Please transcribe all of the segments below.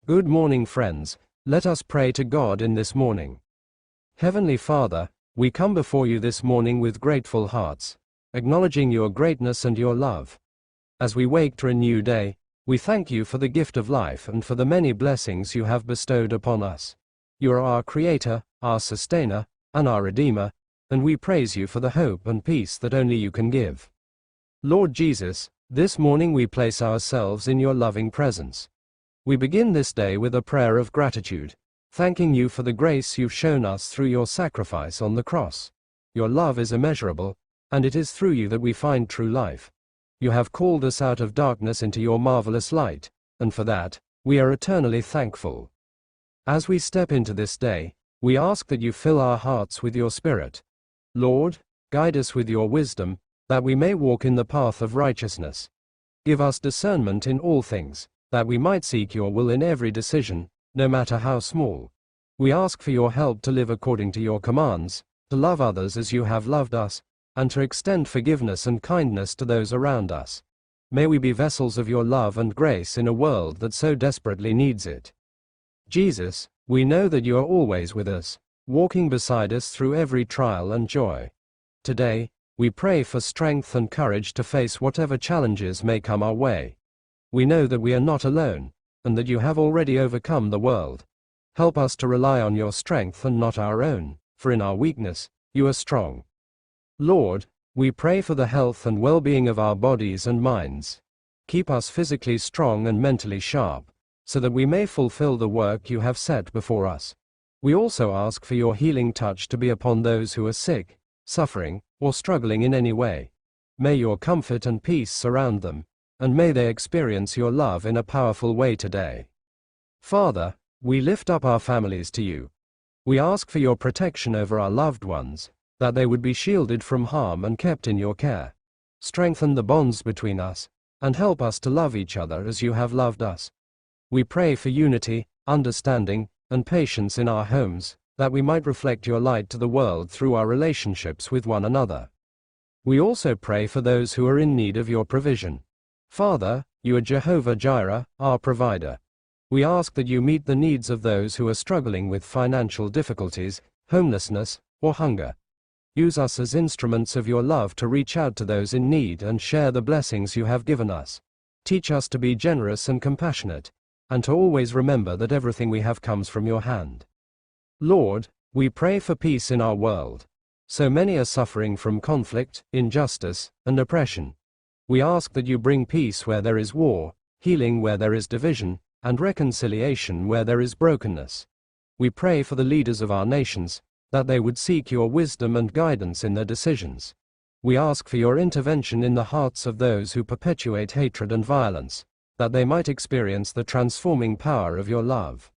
Good morning, friends. Let us pray to God in this morning. Heavenly Father, we come before you this morning with grateful hearts, acknowledging your greatness and your love. As we wake to a new day, we thank you for the gift of life and for the many blessings you have bestowed upon us. You are our Creator, our Sustainer, and our Redeemer, and we praise you for the hope and peace that only you can give. Lord Jesus, this morning we place ourselves in your loving presence. We begin this day with a prayer of gratitude, thanking you for the grace you've shown us through your sacrifice on the cross. Your love is immeasurable, and it is through you that we find true life. You have called us out of darkness into your marvelous light, and for that, we are eternally thankful. As we step into this day, we ask that you fill our hearts with your Spirit. Lord, guide us with your wisdom, that we may walk in the path of righteousness. Give us discernment in all things, that we might seek your will in every decision, no matter how small. We ask for your help to live according to your commands, to love others as you have loved us, and to extend forgiveness and kindness to those around us. May we be vessels of your love and grace in a world that so desperately needs it. Jesus, we know that you are always with us, walking beside us through every trial and joy. Today, we pray for strength and courage to face whatever challenges may come our way. We know that we are not alone, and that you have already overcome the world. Help us to rely on your strength and not our own, for in our weakness, you are strong. Lord, we pray for the health and well-being of our bodies and minds. Keep us physically strong and mentally sharp, so that we may fulfill the work you have set before us. We also ask for your healing touch to be upon those who are sick, suffering, or struggling in any way. May your comfort and peace surround them, and may they experience your love in a powerful way today. Father, we lift up our families to you. We ask for your protection over our loved ones, that they would be shielded from harm and kept in your care. Strengthen the bonds between us, and help us to love each other as you have loved us. We pray for unity, understanding, and patience in our homes, that we might reflect your light to the world through our relationships with one another. We also pray for those who are in need of your provision. Father, you are Jehovah Jireh, our provider. We ask that you meet the needs of those who are struggling with financial difficulties, homelessness, or hunger. Use us as instruments of your love to reach out to those in need and share the blessings you have given us. Teach us to be generous and compassionate, and to always remember that everything we have comes from your hand. Lord, we pray for peace in our world. So many are suffering from conflict, injustice, and oppression. We ask that you bring peace where there is war, healing where there is division, and reconciliation where there is brokenness. We pray for the leaders of our nations, that they would seek your wisdom and guidance in their decisions. We ask for your intervention in the hearts of those who perpetuate hatred and violence, that they might experience the transforming power of your love.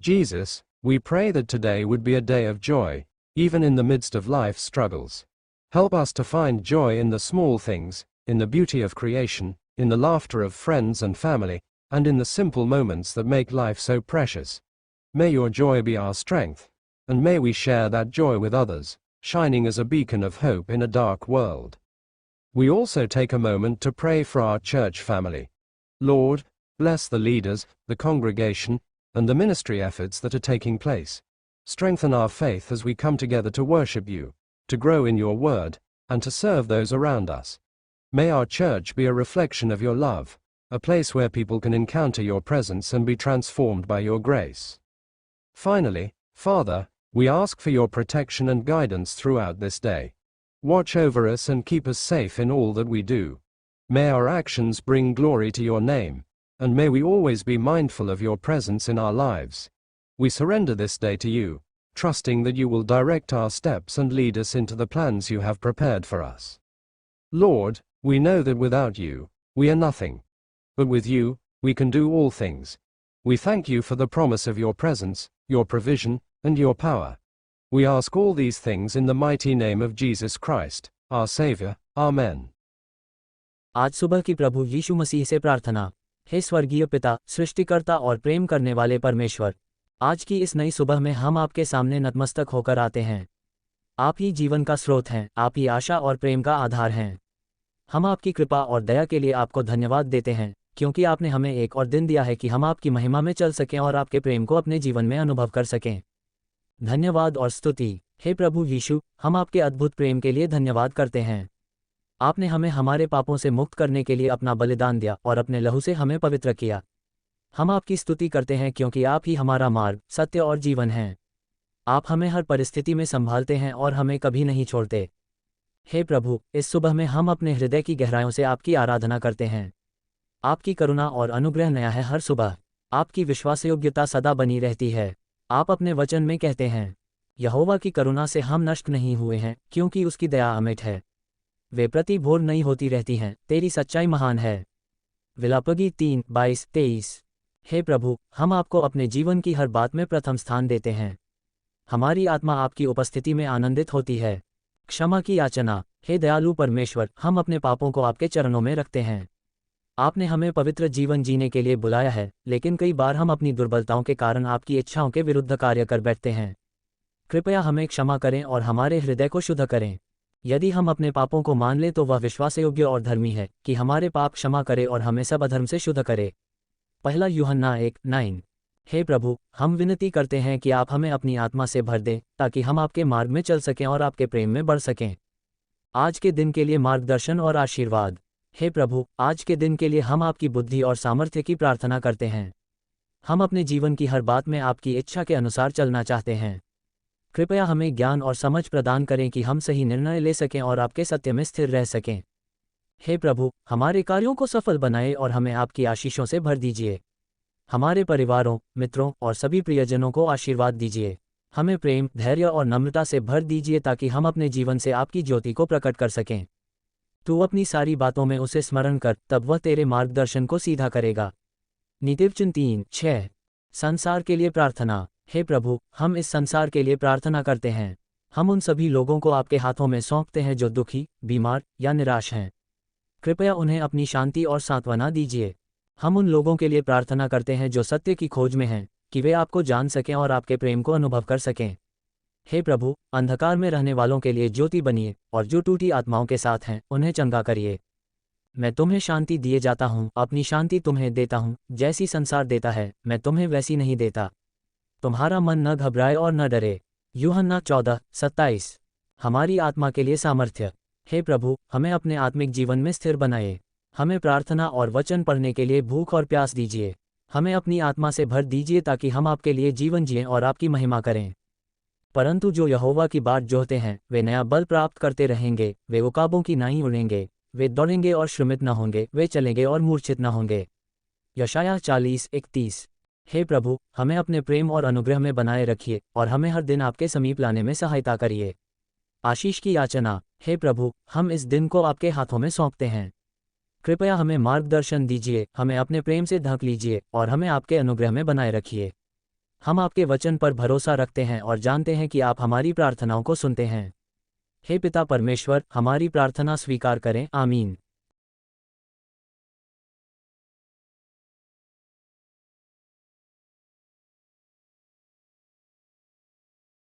Jesus, we pray that today would be a day of joy, even in the midst of life's struggles. Help us to find joy in the small things, in the beauty of creation, in the laughter of friends and family, and in the simple moments that make life so precious. May your joy be our strength, and may we share that joy with others, shining as a beacon of hope in a dark world. We also take a moment to pray for our church family. Lord, bless the leaders, the congregation, and the ministry efforts that are taking place. Strengthen our faith as we come together to worship you, to grow in your word, and to serve those around us. May our church be a reflection of your love, a place where people can encounter your presence and be transformed by your grace. Finally, Father, we ask for your protection and guidance throughout this day. Watch over us and keep us safe in all that we do. May our actions bring glory to your name, and may we always be mindful of your presence in our lives. We surrender this day to you, trusting that you will direct our steps and lead us into the plans you have prepared for us. Lord, we know that without you, we are nothing. But with you, we can do all things. We thank you for the promise of your presence, your provision, and your power. We ask all these things in the mighty name of Jesus Christ, our Savior. Amen. आज सुबह की प्रभु यीशु मसीह से प्रार्थना। हे स्वर्गीय पिता, सृष्टिकर्ता और प्रेम करने वाले परमेश्वर, आज की इस नई सुबह में हम आपके सामने नतमस्तक होकर आते हैं। आप ही जीवन का स्रोत हैं, आप ही आशा और प्रेम का आधार हैं। हम आपकी कृपा और दया के लिए आपको धन्यवाद देते हैं, क्योंकि आपने हमें एक और दिन दिया है कि हम आपकी महिमा में चल सकें और आपके प्रेम को अपने जीवन में अनुभव कर सकें। धन्यवाद और स्तुति। हे प्रभु यीशु, हम आपके अद्भुत प्रेम के लिए धन्यवाद करते हैं। आपने हमें हमारे पापों से मुक्त करने के लिए अपना बलिदान दिया और अपने लहू से हमें पवित्र किया। हम आपकी स्तुति करते हैं क्योंकि आप ही हमारा मार्ग, सत्य और जीवन हैं। आप हमें हर परिस्थिति में संभालते हैं और हमें कभी नहीं छोड़ते। हे प्रभु, इस सुबह में हम अपने हृदय की गहराइयों से आपकी आराधना करते हैं। आपकी करुणा और अनुग्रह नया है हर सुबह। आपकी विश्वासयोग्यता सदा बनी रहती है। आप अपने वचन में कहते हैं, यहोवा की करुणा से हम नष्ट नहीं हुए हैं, क्योंकि उसकी दया अमिट है। वे प्रति भोर नई होती रहती हैं, तेरी सच्चाई महान है। विलापगी 3:22-23। हे प्रभु, हम आपको अपने जीवन की हर बात में प्रथम स्थान देते हैं। हमारी आत्मा आपकी उपस्थिति में आनंदित होती है। क्षमा की याचना। हे दयालु परमेश्वर, हम अपने पापों को आपके चरणों में रखते हैं। आपने हमें पवित्र जीवन जीने के लिए बुलाया है, लेकिन कई बार हम अपनी दुर्बलताओं के कारण आपकी इच्छाओं के विरुद्ध कार्य कर बैठते हैं। कृपया हमें क्षमा करें और हमारे हृदय को शुद्ध करें। यदि हम अपने पापों को मान लें तो वह विश्वासयोग्य और धर्मी है कि हमारे पाप क्षमा करे और हमें सब अधर्म से शुद्ध करे। पहला यूहन्ना 1:9। हे प्रभु, हम विनती करते हैं कि आप हमें अपनी आत्मा से भर दें ताकि हम आपके मार्ग में चल सकें और आपके प्रेम में बढ़ सकें। आज के दिन के लिए मार्गदर्शन और आशीर्वाद। हे प्रभु, आज के दिन के लिए हम आपकी बुद्धि और सामर्थ्य की प्रार्थना करते हैं। हम अपने जीवन की हर बात में आपकी इच्छा के अनुसार चलना चाहते हैं। कृपया हमें ज्ञान और समझ प्रदान करें कि हम सही निर्णय ले सकें और आपके सत्य में स्थिर रह सकें। हे प्रभु, हमारे कार्यों को सफल बनाएं और हमें आपकी आशीषों से भर दीजिए। हमारे परिवारों, मित्रों और सभी प्रियजनों को आशीर्वाद दीजिए। हमें प्रेम, धैर्य और नम्रता से भर दीजिए ताकि हम अपने जीवन से आपकी ज्योति को प्रकट कर सकें। तू अपनी सारी बातों में उसे स्मरण कर, तब वह तेरे मार्गदर्शन को सीधा करेगा। नीतिवचन 3:6। संसार के लिए प्रार्थना। हे प्रभु, हम इस संसार के लिए प्रार्थना करते हैं। हम उन सभी लोगों को आपके हाथों में सौंपते हैं जो दुखी, बीमार या निराश हैं। कृपया उन्हें अपनी शांति और सांत्वना दीजिए। हम उन लोगों के लिए प्रार्थना करते हैं जो सत्य की खोज में हैं, कि वे आपको जान सकें और आपके प्रेम को अनुभव कर सकें। हे प्रभु, अंधकार में रहने वालों के लिए ज्योति बनिए और जो टूटी आत्माओं के साथ हैं उन्हें चंगा करिए। मैं तुम्हें शांति दिए जाता हूँ, अपनी शांति तुम्हें देता हूँ, जैसी संसार देता है मैं तुम्हें वैसी नहीं देता। तुम्हारा मन न घबराए और न डरे। यूहन्ना 14:27। हमारी आत्मा के लिए सामर्थ्य। हे प्रभु, हमें अपने आत्मिक जीवन में स्थिर बनाए। हमें प्रार्थना और वचन पढ़ने के लिए भूख और प्यास दीजिए। हमें अपनी आत्मा से भर दीजिए ताकि हम आपके लिए जीवन जिएं और आपकी महिमा करें। परंतु जो यहोवा की बाट जोहते हैं वे नया बल प्राप्त करते रहेंगे। वे उकाबों की नाई उड़ेंगे। वे दौड़ेंगे और श्रमित न होंगे। वे चलेंगे और मूर्छित न होंगे। यशायाह 40:31। हे प्रभु, हमें अपने प्रेम और अनुग्रह में बनाए रखिए और हमें हर दिन आपके समीप लाने में सहायता करिए। आशीष की याचना। हे प्रभु, हम इस दिन को आपके हाथों में सौंपते हैं। कृपया हमें मार्गदर्शन दीजिए, हमें अपने प्रेम से ढक लीजिए और हमें आपके अनुग्रह में बनाए रखिए। हम आपके वचन पर भरोसा रखते हैं और जानते हैं कि आप हमारी प्रार्थनाओं को सुनते हैं। हे पिता परमेश्वर, हमारी प्रार्थना स्वीकार करें। आमीन।